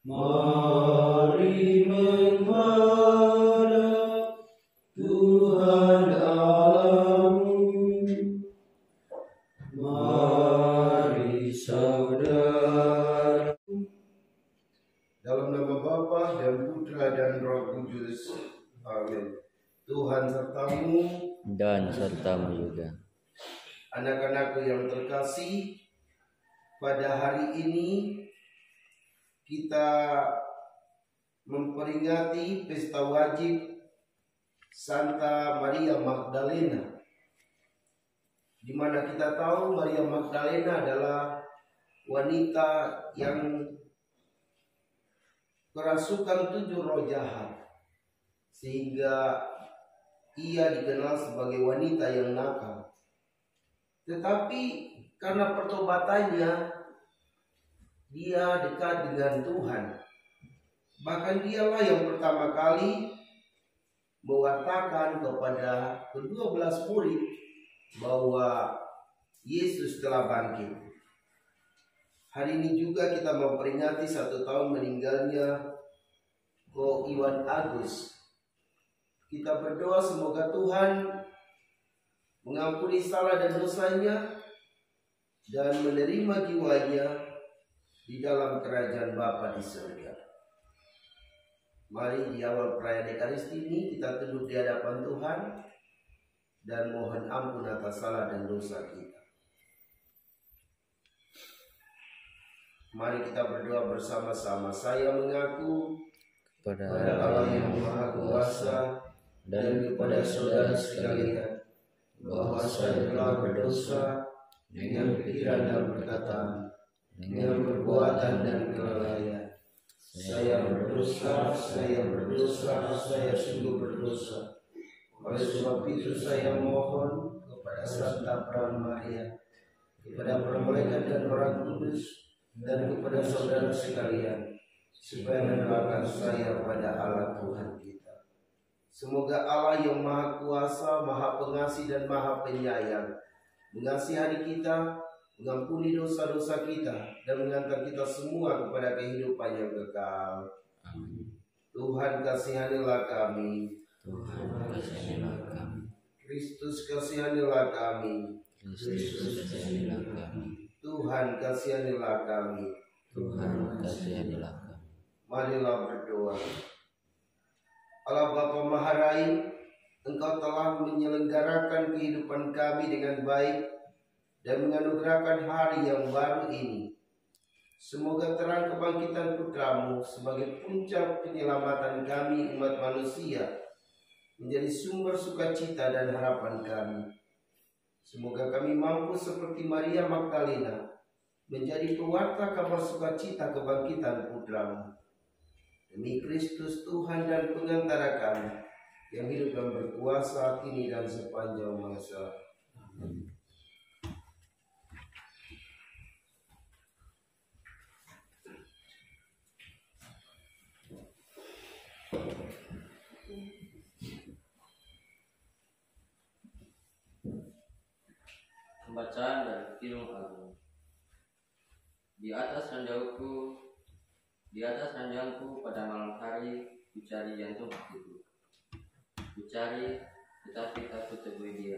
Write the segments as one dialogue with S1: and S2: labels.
S1: Mari menghadap Tuhan Allahmu. Mari saudara.
S2: Dalam nama Bapa dan Putra dan Roh Kudus. Amin. Tuhan sertamu
S3: dan sertamu juga.
S2: Anak-anakku yang terkasih, pada hari ini kita memperingati pesta wajib Santa Maria Magdalena, di mana kita tahu Maria Magdalena adalah wanita yang kerasukan 7 roh jahat, sehingga ia dikenal sebagai wanita yang nakal. Tetapi karena pertobatannya, dia dekat dengan Tuhan. Bahkan dialah yang pertama kali mengatakan kepada ke-12 murid bahwa Yesus telah bangkit. Hari ini juga kita memperingati 1 tahun meninggalnya Ko Iwan Agus. Kita berdoa semoga Tuhan mengampuni salah dan dosanya dan menerima jiwanya di dalam kerajaan Bapa di surga. Mari di awal perayaan Ekaristi ini kita tunduk di hadapan Tuhan dan mohon ampun atas salah dan dosa kita. Mari kita berdoa bersama-sama. Saya mengaku
S3: Kepada
S2: Allah yang Maha Kuasa dan kepada saudara sekalian bahwa saya telah berdosa dengan pikiran dan perkataan, dengan perbuatan dan kelalaian. Saya berdosa, saya sungguh berdosa. Oleh sebab itu saya mohon kepada Santa Pram Maria, kepada para malaikat dan orang kudus, dan kepada saudara sekalian, supaya mendoakan saya pada Allah Tuhan kita. Semoga Allah yang Maha Kuasa, Maha Pengasih dan Maha Penyayang mengasihani kita, mengampuni dosa-dosa kita, dan mengantar kita semua kepada kehidupan yang kekal.
S3: Amin.
S2: Tuhan kasihanilah kami.
S3: Tuhan kasihanilah kami.
S2: Kristus kasihanilah kami.
S3: Kristus kasihanilah kami.
S2: Tuhan kasihanilah kami.
S3: Tuhan kasihanilah kami.
S2: Marilah berdoa. Allah Bapa Maharain, Engkau telah menyelenggarakan kehidupan kami dengan baik dan menganugerahkan hari yang baru ini. Semoga terang kebangkitan Putramu sebagai puncak penyelamatan kami umat manusia menjadi sumber sukacita dan harapan kami. Semoga kami mampu seperti Maria Magdalena menjadi pewarta kabar sukacita kebangkitan Putramu. Demi Kristus Tuhan dan pengantara kami, yang hidup dan berkuasa kini dan sepanjang masa.
S3: Amin.
S4: Pembacaan dari Kidung Agung. Di atas ranjangku pada malam hari, kucari jantung hatiku. Kucari, tetapi tak kutemui dia.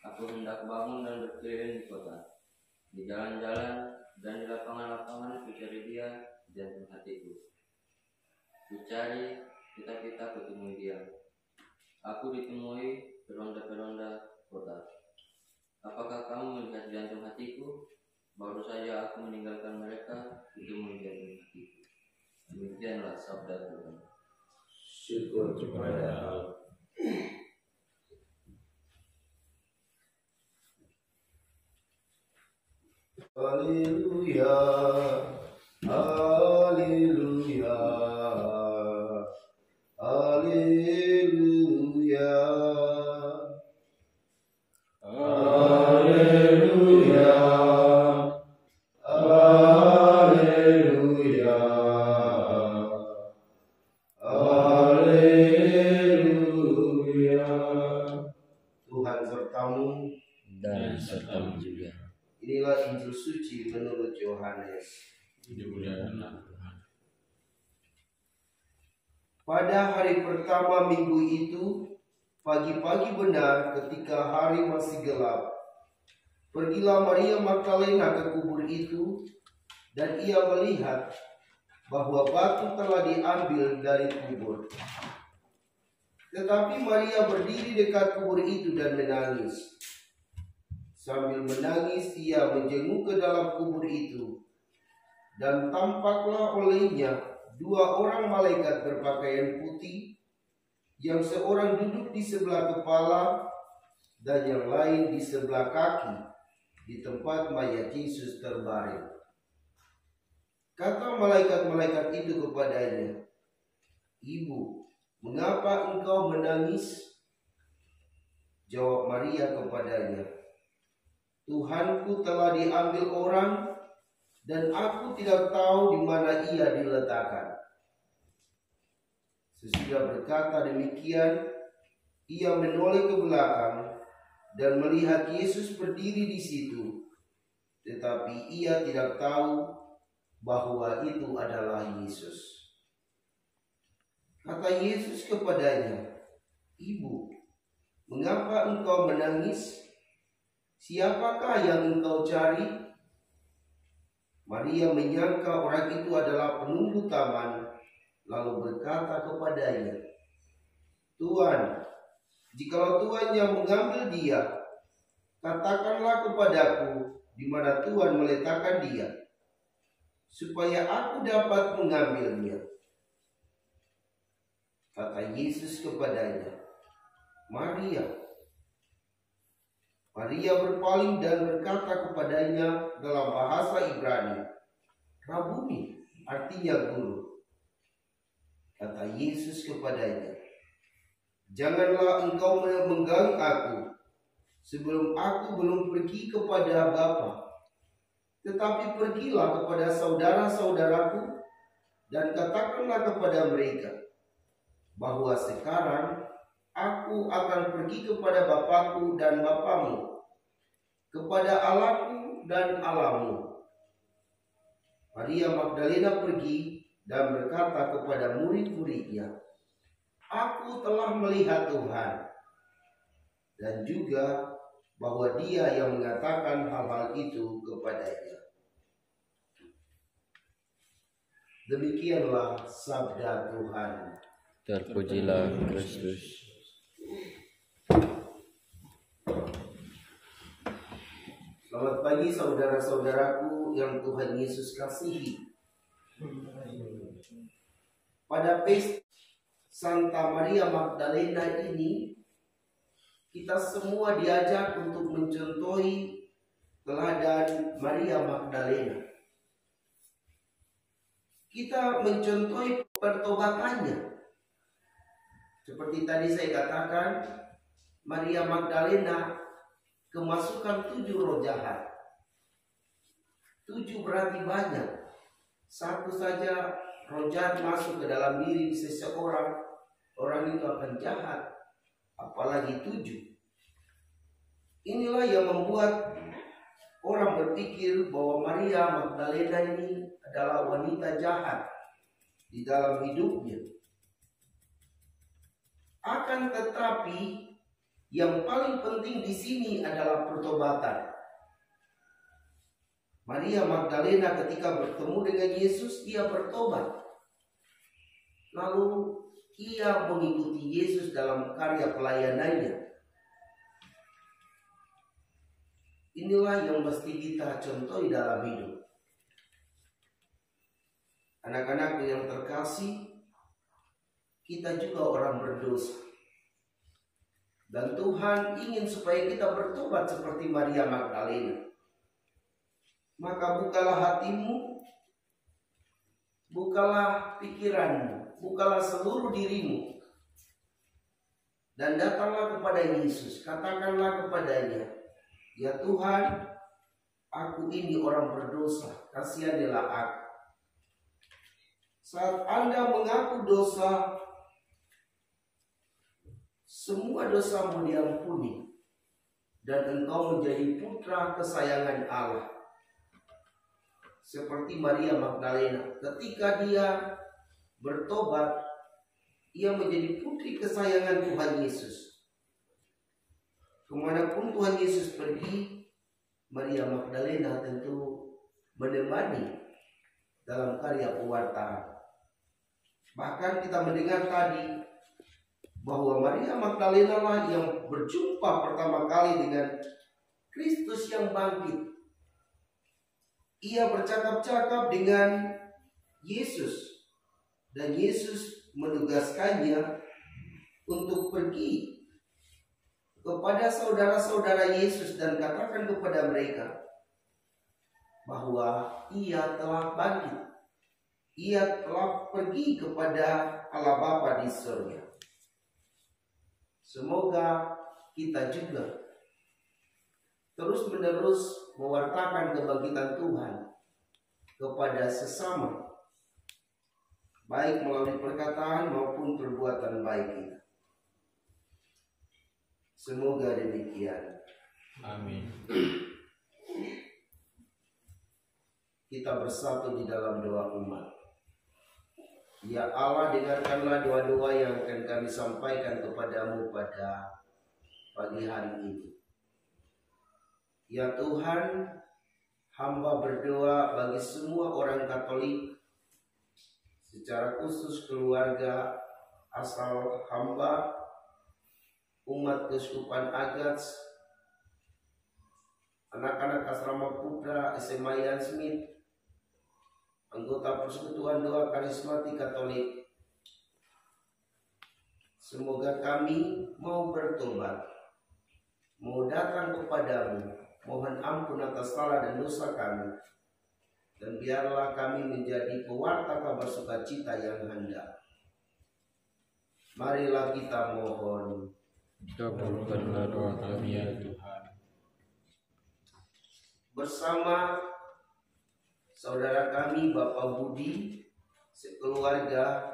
S4: Aku hendak bangun dan berkeliling di kota, di jalan-jalan dan di lapangan-lapangan kucari dia, jantung hatiku. Kucari, tetapi tak kutemui dia. Aku ditemui peronda-peronda kota. Apakah kamu melihat jantung hatiku? Baru saja aku meninggalkan mereka, ditemui jantung hatiku. Demikianlah sabda Tuhan.
S1: Syukur kepada Allah.
S2: Haleluya, haleluya, haleluya, haleluya, haleluya, haleluya. Tuhan sertamu
S3: Dan sertamu juga.
S2: Inilah Injil suci menurut Yohanes.
S1: Dimuliakanlah Tuhan. Pada hari pertama minggu itu, pagi-pagi benar ketika hari masih gelap, pergilah Maria Magdalena ke kubur itu, dan ia melihat bahwa batu telah diambil dari kubur. Tetapi Maria berdiri dekat kubur itu dan menangis. Sambil menangis, ia menjenguk ke dalam kubur itu, dan tampaklah olehnya 2 orang malaikat berpakaian putih, yang seorang duduk di sebelah kepala dan yang lain di sebelah kaki, di tempat mayat Yesus terbaring. Kata malaikat-malaikat itu kepadanya, "Ibu, mengapa engkau menangis?" Jawab Maria kepadanya, "Tuhanku telah diambil orang, dan aku tidak tahu di mana ia diletakkan." Sesudah berkata demikian, ia menoleh ke belakang dan melihat Yesus berdiri di situ, tetapi ia tidak tahu bahwa itu adalah Yesus. Kata Yesus kepadanya, "Ibu, mengapa engkau menangis? Siapakah yang engkau cari?" Maria menyangka orang itu adalah penunggu taman, lalu berkata kepadanya, "Tuan, jikalau Tuan yang mengambil dia, katakanlah kepadaku di mana Tuan meletakkan dia, supaya aku dapat mengambilnya." Kata Yesus kepadanya, "Maria." Maria berpaling dan berkata kepadanya dalam bahasa Ibrani, "Rabuni," artinya guru. Kata Yesus kepadanya, "Janganlah engkau mengganggu aku, sebelum aku belum pergi kepada Bapa. Tetapi pergilah kepada saudara-saudaraku dan katakanlah kepada mereka bahwa sekarang aku akan pergi kepada Bapakku dan Bapamu, kepada Allahku dan Allahmu." Maria Magdalena pergi dan berkata kepada murid-muridnya, "Aku telah melihat Tuhan," dan juga bahwa Dia yang mengatakan hal-hal itu kepadanya. Demikianlah sabda Tuhan.
S3: Terpujilah Kristus.
S1: Selamat pagi saudara-saudaraku yang Tuhan Yesus kasihi. Pada pesta Santa Maria Magdalena ini, kita semua diajak untuk mencontohi teladan Maria Magdalena. Kita mencontohi pertobatannya. Seperti tadi saya katakan, Maria Magdalena kemasukan 7 roh jahat. 7 berarti banyak. Satu saja roh jahat masuk ke dalam diri seseorang, orang itu akan jahat. Apalagi 7. Inilah yang membuat orang berpikir bahwa Maria Magdalena ini adalah wanita jahat di dalam hidupnya. Akan tetapi yang paling penting di sini adalah pertobatan. Maria Magdalena ketika bertemu dengan Yesus, ia bertobat. Lalu ia mengikuti Yesus dalam karya pelayanannya. Inilah yang mesti kita contohi dalam hidup. Anak-anak yang terkasih, kita juga orang berdosa. Dan Tuhan ingin supaya kita bertobat seperti Maria Magdalena. Maka bukalah hatimu, bukalah pikiranmu, bukalah seluruh dirimu, dan datanglah kepada Yesus. Katakanlah kepadanya, "Ya Tuhan, aku ini orang berdosa, kasihanilah aku." Saat Anda mengaku dosa, semua dosamu diampuni, dan engkau menjadi putra kesayangan Allah. Seperti Maria Magdalena, ketika dia bertobat, ia menjadi putri kesayangan Tuhan Yesus. Kemanapun Tuhan Yesus pergi, Maria Magdalena tentu menemani dalam karya pewartaan. Bahkan kita mendengar tadi bahwa Maria Magdalena lah yang berjumpa pertama kali dengan Kristus yang bangkit. Ia bercakap-cakap dengan Yesus, dan Yesus menugaskannya untuk pergi kepada saudara-saudara Yesus dan katakan kepada mereka bahwa ia telah bangkit. Ia telah pergi kepada Allah Bapa di surga. Semoga kita juga terus-menerus mewartakan kebangkitan Tuhan kepada sesama, baik melalui perkataan maupun perbuatan baik kita. Semoga demikian.
S3: Amin.
S1: Kita bersatu di dalam doa umat. Ya Allah, dengarkanlah doa-doa yang akan kami sampaikan kepadamu pada pagi hari ini. Ya Tuhan, hamba berdoa bagi semua orang Katolik, secara khusus keluarga asal hamba, umat Keuskupan Agats, anak-anak asrama putra SMA Ian Smith, anggota Persekutuan Doa Karismatik Katolik. Semoga kami mau bertobat, mau datang kepadamu, mohon ampun atas salah dan dosa kami, dan biarlah kami menjadi pewarta kabar sukacita yang hendak. Marilah kita mohon.
S3: Kabulkanlah doa kami ya Tuhan.
S1: Bersama saudara kami Bapak Budi sekeluarga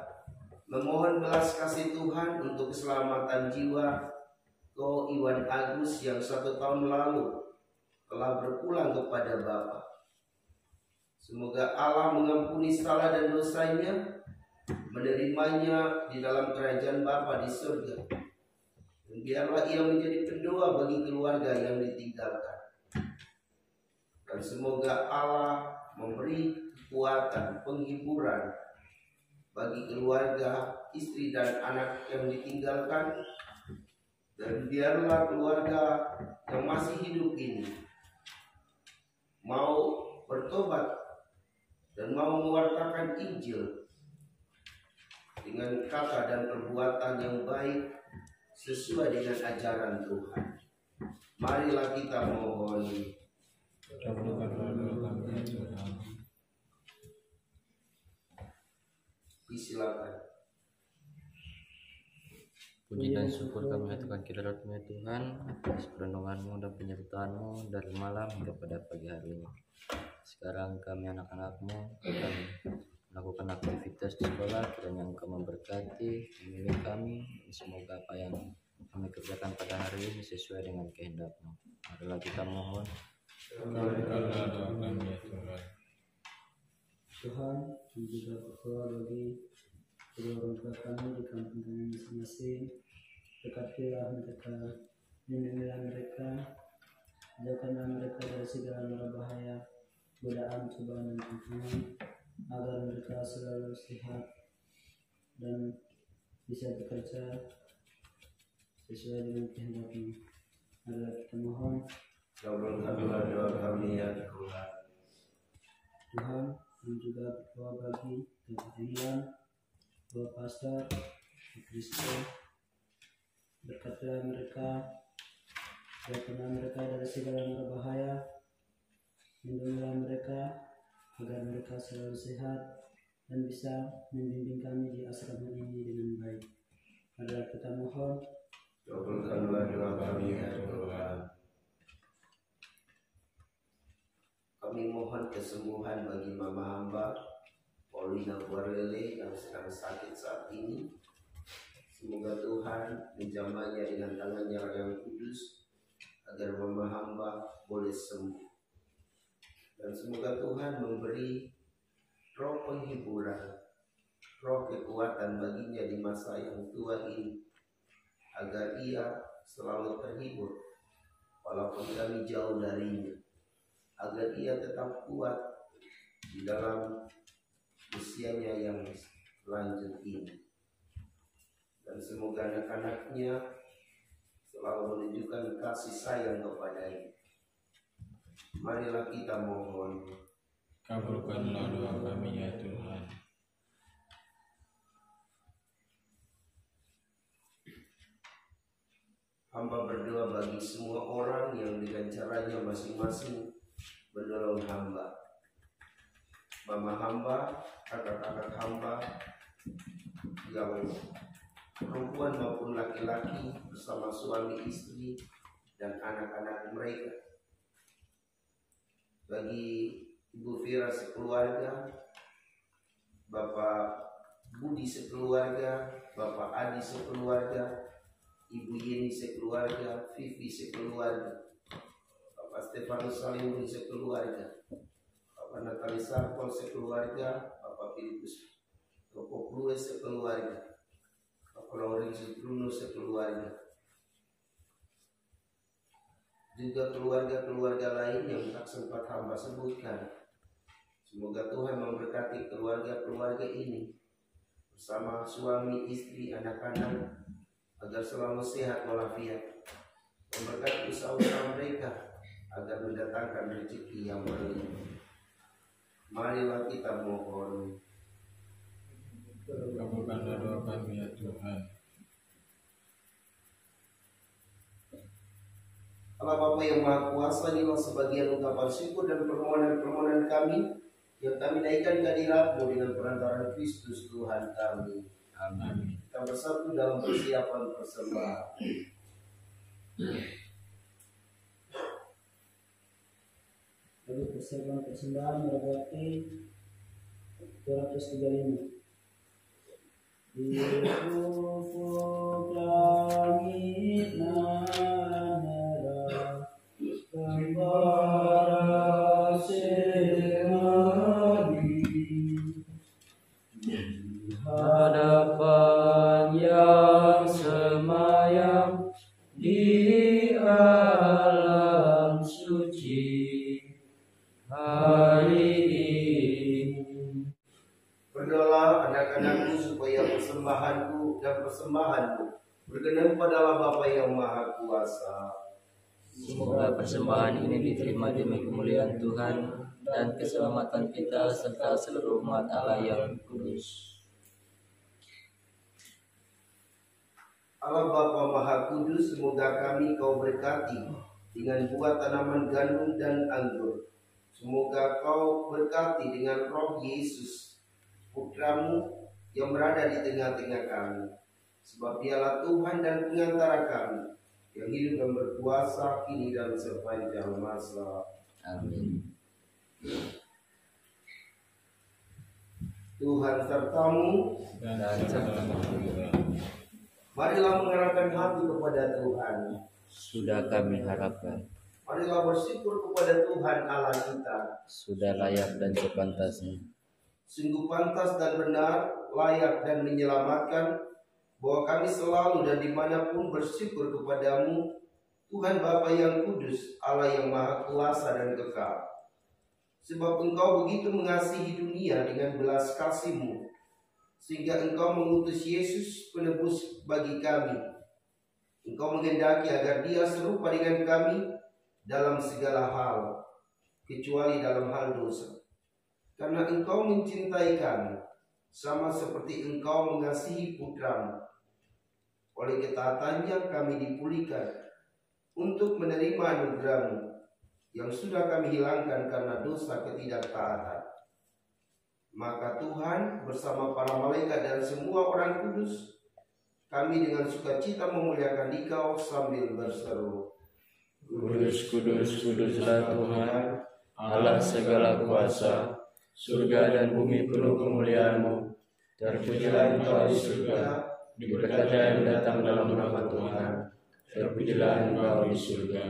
S1: memohon belas kasih Tuhan untuk keselamatan jiwa Ko Iwan Agus yang 1 tahun lalu telah berpulang kepada Bapa. Semoga Allah mengampuni salah dan dosanya, menerimanya di dalam kerajaan Bapa di surga. Dan biarlah ia menjadi pendoa bagi keluarga yang ditinggalkan. Dan semoga Allah memberi kekuatan, penghiburan bagi keluarga, istri dan anak yang ditinggalkan. Dan biarlah keluarga yang masih hidup ini mau bertobat dan mau mewartakan Injil dengan kata dan perbuatan yang baik sesuai dengan ajaran Tuhan. Marilah kita mohon. Silakan.
S3: Puji dan syukur kami haturkan kiranya Tuhan atas perlindungan-Mu dan penyertaan-Mu dari malam hingga pada pagi hari ini. Sekarang kami anak-anak-Mu akan melakukan aktivitas di sekolah, kiranya Engkau memberkati, memilih kami, dan semoga apa yang kami kerjakan pada hari ini sesuai dengan kehendak-Mu. Marilah kita mohon.
S2: Kabulkanlah doa kami ya Tuhan. Tuhan, yang juga berdoa bagi kedua orang tua kami di kampung kami masing-masing. Berkatilah mereka, lindungilah mereka, jauhkanlah mereka dari segala mara bahaya, godaan, cobaan dan tantangan, agar mereka selalu sehat dan bisa bekerja sesuai dengan kehendak-Mu. Marilah kita mohon.
S1: Kabulkanlah doa kami ya Tuhan.
S2: Tuhan, yang juga berdoa bagi Bapak England, Bapak Pastor, Kristen, berkatilah mereka, jauhkanlah mereka dari segala mara bahaya, lindungilah mereka agar mereka selalu sehat dan bisa membimbing kami di asrama ini dengan baik. Marilah kita mohon.
S1: Kabulkanlah doa kami ya Tuhan. Kami mohon kesembuhan bagi mama hamba Paulina Guarele yang sedang sakit saat ini. Semoga Tuhan menjamahnya dengan tangannya yang kudus agar mama hamba boleh sembuh. Dan semoga Tuhan memberi roh penghiburan, roh kekuatan baginya di masa yang tua ini, agar ia selalu terhibur walaupun kami jauh darinya, agar ia tetap kuat di dalam usianya yang lanjut ini. Dan semoga anak-anaknya selalu menunjukkan kasih sayang kepadanya. Marilah kita mohon.
S2: Kabulkanlah doa kami ya Tuhan.
S1: Hamba berdoa bagi semua orang yang dengan caranya masing-masing menolong hamba. Mama hamba, kakak-kakak hamba, yang perempuan maupun laki-laki bersama suami istri dan anak-anak mereka. Bagi Ibu Vira sekeluarga, Bapak Budi sekeluarga, Bapak Adi sekeluarga, Ibu Yeni sekeluarga, Vivi sekeluarga, Bapak Stefanus Salimuni sekeluarga, Bapak Natali Sarpol sekeluarga, Bapak Filipus Topoklue sekeluarga, Bapak Laurensius Bruno sekeluarga, juga keluarga-keluarga lain yang tak sempat hamba sebutkan. Semoga Tuhan memberkati keluarga-keluarga ini bersama suami, istri, anak-anak, agar selalu sehat walafiat. Memberkati usaha-usaha mereka agar mendatangkan rezeki yang berlimpah. Marilah kita mohon.
S2: Kabulkanlah doa kami ya Tuhan.
S1: Allah Bapa yang Maha Kuasa, inilah sebagian ungkapan syukur dan permohonan-permohonan kami yang kami naikkan ke hadirat-Mu dengan perantaraan Kristus Tuhan kami.
S2: Amin.
S1: Kita bersatu dalam persiapan persembahan.
S5: Lalu persembahan berarti 235. Di ufuk langit nan merah, kembara semadi,
S3: hadapan yang semayam di alam suci hari ini.
S1: Berdoalah anak-anakku supaya persembahanku dan persembahanmu berkenan padalah Bapa yang Maha Kuasa.
S3: Semoga persembahan ini diterima demi kemuliaan Tuhan dan keselamatan kita serta seluruh umat Allah yang kudus.
S1: Allah Bapa Maha Kudus, semoga kami Kau berkati dengan buah tanaman gandum dan anggur. Semoga Kau berkati dengan roh Yesus, Putramu yang berada di tengah-tengah kami. Sebab Dialah Tuhan dan pengantara kami, yang hidup dan berkuasa kini dan sepanjang masa.
S3: Amin.
S1: Tuhan sertamu.
S2: Dan sertamu juga.
S1: Marilah mengarahkan hati kepada Tuhan.
S3: Sudah kami harapkan,
S1: Marilah bersyukur kepada Tuhan Allah kita.
S3: sudah layak dan sepantasnya.
S1: Sungguh pantas dan benar, layak dan menyelamatkan, bahwa kami selalu dan dimanapun bersyukur kepadamu, Tuhan Bapa yang kudus, Allah yang Maha Kuasa dan kekal. Sebab Engkau begitu mengasihi dunia dengan belas kasih-Mu, sehingga Engkau mengutus Yesus penebus bagi kami. Engkau menghendaki agar Dia serupa dengan kami dalam segala hal, kecuali dalam hal dosa. Karena Engkau mencintai kami, sama seperti Engkau mengasihi Putramu. Oleh ketaatannya kami dipulihkan untuk menerima anugerah-Mu yang sudah kami hilangkan karena dosa ketidaktaatan. Maka Tuhan bersama para malaikat dan semua orang kudus, kami dengan sukacita memuliakan Dikau sambil berseru,
S3: Kudus, kudus, kuduslah Tuhan, Allah segala kuasa, surga dan bumi penuh kemuliaan-Mu. Terpujilah Engkau di surga, diberkati yang datang dalam nama Tuhan. Terpujilah Engkau di surga.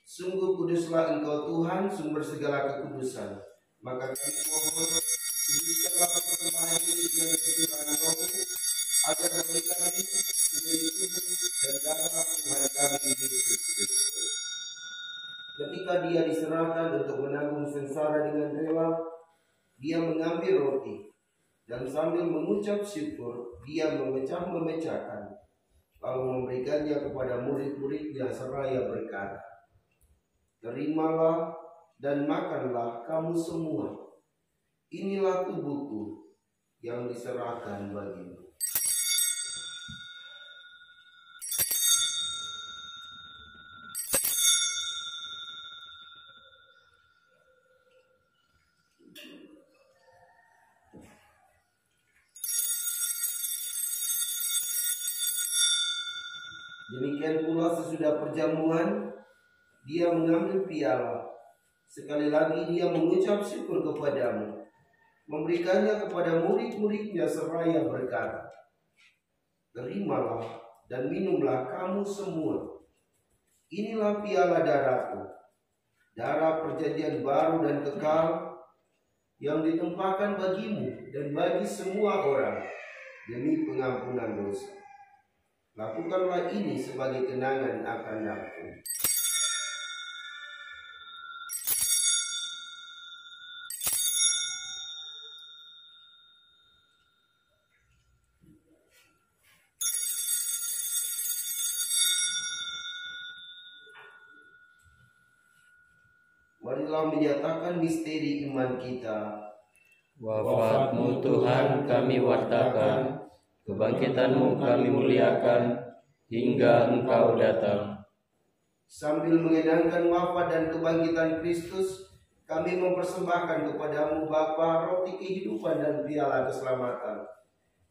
S1: Sungguh kuduslah Engkau Tuhan, sumber segala kekudusan. Maka kami mohon, kuduskanlah persembahan dengan kecurangan rohmu, agar bagi kami menjadi tubuh dan darah Tuhan kami Yesus Kristus. Ketika dia diserahkan untuk menanggung sengsara dengan rela, dia mengambil roti, dan sambil mengucap syukur, dia memecahkan, lalu memberikannya kepada murid-muridnya seraya berkata, "Terimalah dan makanlah kamu semua. Inilah tubuhku yang diserahkan bagimu." Demikian pula sesudah perjamuan, dia mengambil piala. Sekali lagi dia mengucap syukur kepadamu, memberikannya kepada murid-muridnya seraya berkata, "Terimalah dan minumlah kamu semua. Inilah piala darahku, darah perjanjian baru dan kekal, yang ditumpahkan bagimu dan bagi semua orang demi pengampunan dosa. Lakukanlah ini sebagai kenangan akan aku." Marilah menyatakan misteri iman kita.
S3: Wafatmu Tuhan kami wartakan, kebangkitanmu kami muliakan, hingga Engkau datang.
S1: Sambil mengenangkan wafat dan kebangkitan Kristus, kami mempersembahkan kepadamu Bapa roti kehidupan dan piala keselamatan.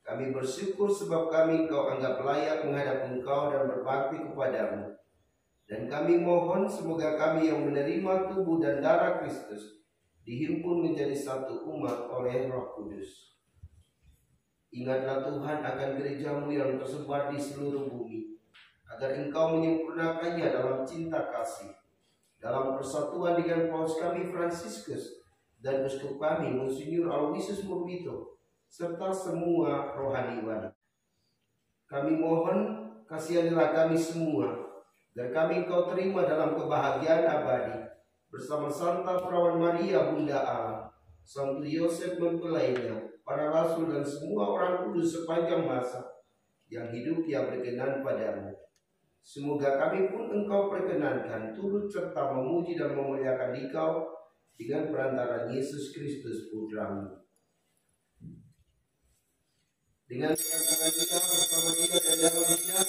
S1: Kami bersyukur sebab kami Engkau anggap layak menghadap Engkau dan berbakti kepadamu. Dan kami mohon semoga kami yang menerima tubuh dan darah Kristus dihimpun menjadi satu umat oleh Roh Kudus. Ingatlah Tuhan akan gerejamu yang tersebar di seluruh bumi, agar Engkau menyempurnakannya dalam cinta kasih, dalam persatuan dengan Paus kami Fransiskus dan Uskup kami Monsinyur Aloysius Murbito, serta semua rohaniwan. Kami mohon kasihanilah kami semua, agar kami Engkau terima dalam kebahagiaan abadi bersama Santa Perawan Maria Bunda Allah, Santo Yosef mempelainya, para rasul dan semua orang kudus sepanjang masa yang hidup yang berkenan padamu. Semoga kami pun Engkau perkenankan turut serta memuji dan memuliakan Engkau dengan perantaraan Yesus Kristus Putra-Mu. Dengan perantaraan Dia, bersama Dia dan dalam Dia,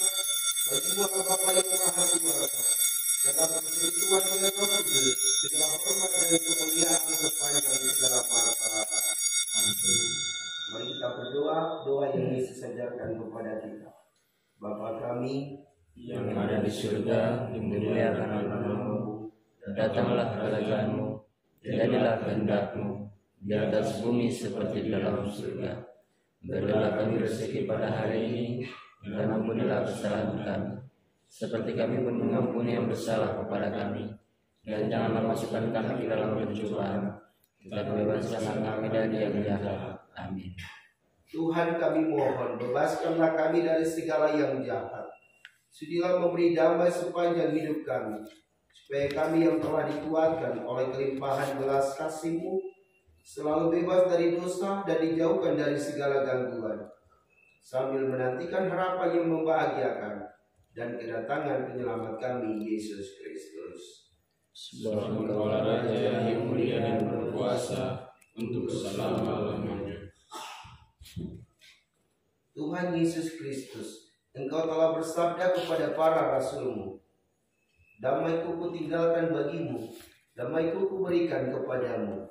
S1: bagi Allah Bapa yang Maha Kuasa, dalam persekutuan dengan Roh Kudus, segala hormat dan kemuliaan sepanjang segala masa. Amin. Mari kita berdoa doa yang Yesus ajarkan kepada kita. Bapa kami
S3: Yang ada di surga, dimuliakan namamu, datanglah kerajaanmu, jadilah kehendak-Mu di atas bumi seperti di dalam surga. Berilah kami rezeki pada hari ini, dan ampunilah kesalahan kami, seperti kami pun mengampuni yang bersalah kepada kami. Dan janganlah masukkan kami ke dalam pencobaan, tetapi bebaskanlah kami dari yang jahat. Amin.
S1: Tuhan, kami mohon, bebaskanlah kami dari segala yang jahat. Sudilah memberi damai sepanjang hidup kami, supaya kami yang telah dikuatkan oleh kelimpahan belas kasih-Mu selalu bebas dari dosa dan dijauhkan dari segala gangguan, sambil menantikan harapan yang membahagiakan dan kedatangan penyelamat kami, Yesus Kristus.
S2: Sebab Engkaulah Raja yang mulia dan berkuasa untuk selama-lamanya.
S1: Tuhan Yesus Kristus, Engkau telah bersabda kepada para rasul-Mu, "Damai-Ku kutinggalkan bagimu, damai-Ku kuberikan kepadamu."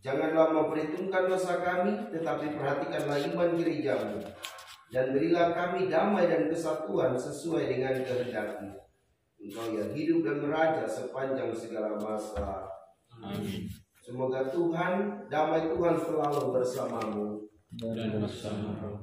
S1: Janganlah memperhitungkan dosa kami, tetapi perhatikanlah iman gereja-Mu, dan berilah kami damai dan kesatuan sesuai dengan kehendak-Mu. Engkau yang hidup dan meraja sepanjang segala masa.
S2: Amin.
S1: Semoga Tuhan, damai Tuhan selalu bersamamu.
S2: Dan bersama roh.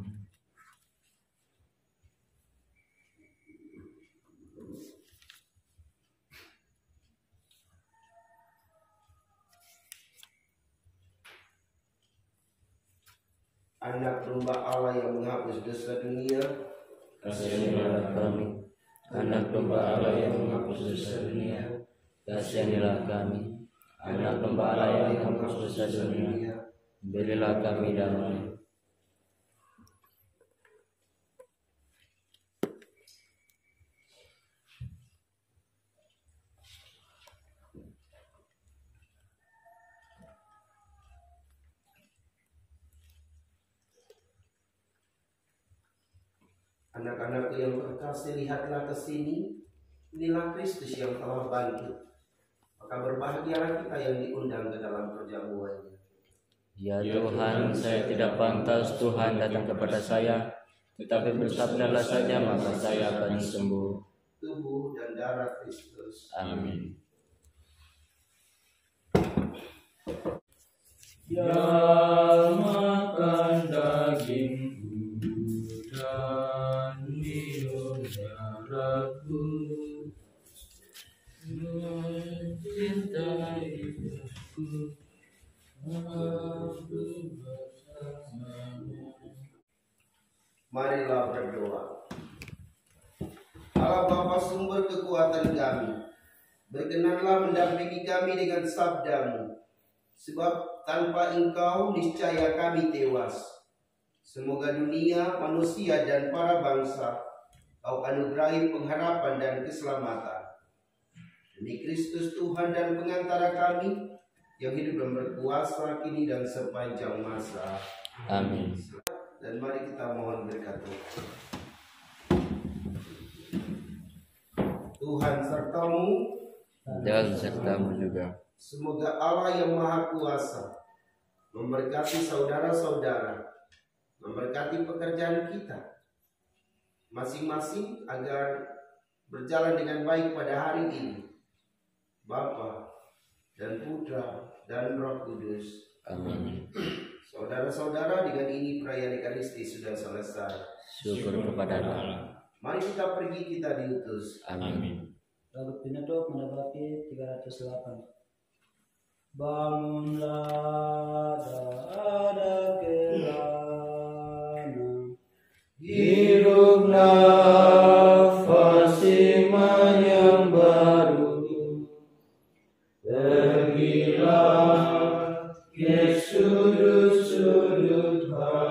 S1: Anak domba Allah yang menghapus dosa dunia,
S3: kasihanilah kami. Anak domba Allah yang menghapus dosa dunia, kasihanilah kami. Anak domba Allah yang menghapus dosa dunia, berilah kami damai.
S1: Anak-anakku yang terkasih, lihatlah ke sini. Inilah Kristus yang telah bangkit. Maka berbahagialah kita yang diundang ke dalam perjamuannya.
S3: Ya Tuhan, saya tidak pantas Tuhan datang kepada saya, tetapi bersabdalah saja maka saya akan sembuh.
S1: Tubuh dan darah Kristus.
S3: Amin.
S5: Yang makan dagingku dan minum darahku, mencintai aku, aku bersamanya.
S1: Marilah berdoa. Allah Bapa sumber kekuatan kami, berkenanlah mendampingi kami dengan sabda-Mu, sebab tanpa Engkau niscaya kami tewas. Semoga dunia, manusia, dan para bangsa Kau anugerahi pengharapan dan keselamatan. Demi Kristus Tuhan dan pengantara kami, yang hidup dan berkuasa kini dan sepanjang masa.
S3: Amin.
S1: Dan mari kita mohon berkat Tuhan. Tuhan sertamu,
S3: Dan sertamu juga.
S1: semoga Allah yang Maha Kuasa memberkati saudara-saudara, memberkati pekerjaan kita masing-masing agar berjalan dengan baik pada hari ini. Bapa dan Putra dan Roh Kudus.
S3: Amin.
S1: Saudara-saudara, dengan ini perayaan Ekaristi sudah selesai.
S3: Syukur kepada Allah.
S1: Mari kita pergi, kita diutus.
S3: Amin.
S5: Lagu penutup mendapat 308. Bangunlah, ada kelana, hirup nafas iman yang baru, pergilah ke sudut-sudut hatinya.